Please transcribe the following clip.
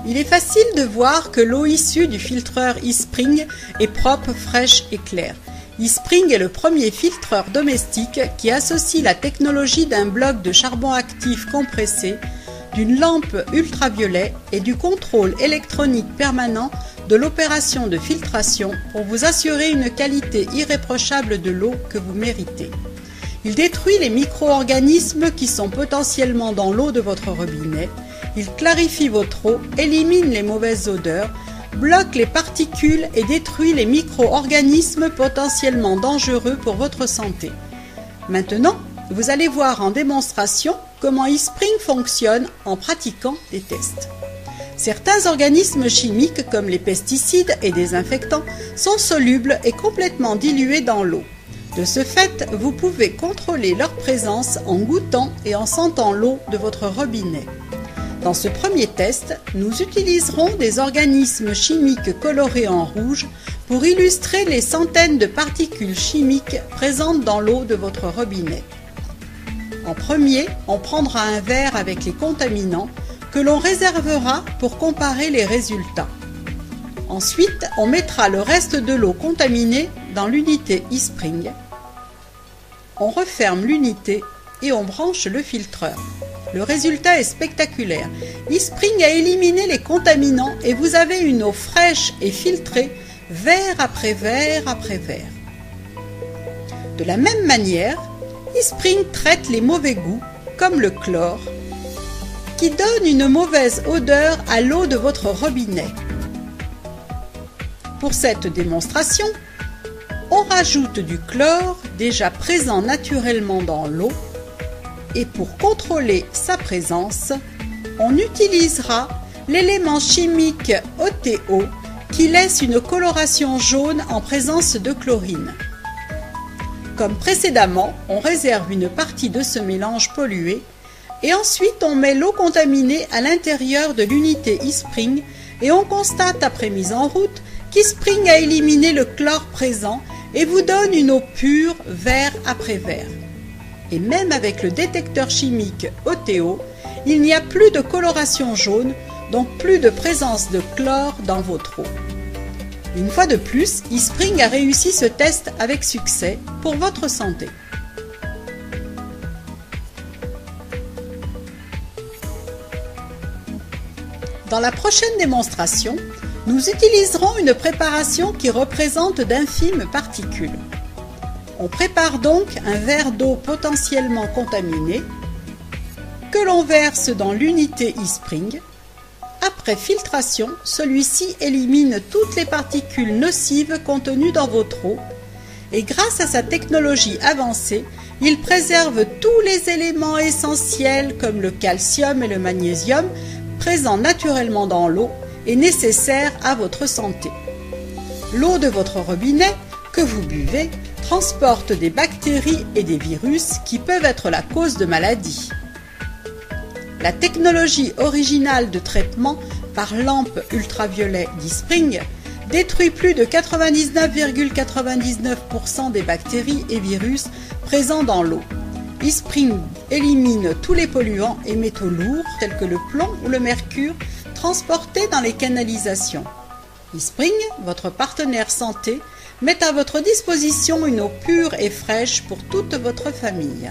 Il est facile de voir que l'eau issue du filtreur eSpring est propre, fraîche et claire. eSpring est le premier filtreur domestique qui associe la technologie d'un bloc de charbon actif compressé, d'une lampe ultraviolet et du contrôle électronique permanent de l'opération de filtration pour vous assurer une qualité irréprochable de l'eau que vous méritez. Il détruit les micro-organismes qui sont potentiellement dans l'eau de votre robinet, il clarifie votre eau, élimine les mauvaises odeurs, bloque les particules et détruit les micro-organismes potentiellement dangereux pour votre santé. Maintenant, vous allez voir en démonstration comment eSpring fonctionne en pratiquant des tests. Certains organismes chimiques comme les pesticides et désinfectants sont solubles et complètement dilués dans l'eau. De ce fait, vous pouvez contrôler leur présence en goûtant et en sentant l'eau de votre robinet. Dans ce premier test, nous utiliserons des organismes chimiques colorés en rouge pour illustrer les centaines de particules chimiques présentes dans l'eau de votre robinet. En premier, on prendra un verre avec les contaminants que l'on réservera pour comparer les résultats. Ensuite, on mettra le reste de l'eau contaminée dans l'unité eSpring. On referme l'unité et on branche le filtreur. Le résultat est spectaculaire. eSpring a éliminé les contaminants et vous avez une eau fraîche et filtrée, verre après verre après verre. De la même manière, eSpring traite les mauvais goûts, comme le chlore, qui donne une mauvaise odeur à l'eau de votre robinet. Pour cette démonstration, on rajoute du chlore déjà présent naturellement dans l'eau et pour contrôler sa présence, on utilisera l'élément chimique OTO qui laisse une coloration jaune en présence de chlorine. Comme précédemment, on réserve une partie de ce mélange pollué et ensuite on met l'eau contaminée à l'intérieur de l'unité eSpring et on constate après mise en route qu'eSpring a éliminé le chlore présent et vous donne une eau pure, verre après verre. Et même avec le détecteur chimique OTO, il n'y a plus de coloration jaune, donc plus de présence de chlore dans votre eau. Une fois de plus, eSpring a réussi ce test avec succès pour votre santé. Dans la prochaine démonstration, nous utiliserons une préparation qui représente d'infimes particules. On prépare donc un verre d'eau potentiellement contaminé que l'on verse dans l'unité eSpring. Après filtration, celui-ci élimine toutes les particules nocives contenues dans votre eau et grâce à sa technologie avancée, il préserve tous les éléments essentiels comme le calcium et le magnésium présents naturellement dans l'eau et nécessaires à votre santé. L'eau de votre robinet que vous buvez transporte des bactéries et des virus qui peuvent être la cause de maladies. La technologie originale de traitement par lampe ultraviolet d'eSpring détruit plus de 99,99% des bactéries et virus présents dans l'eau. eSpring élimine tous les polluants et métaux lourds tels que le plomb ou le mercure transportés dans les canalisations. eSpring, votre partenaire santé, met à votre disposition une eau pure et fraîche pour toute votre famille.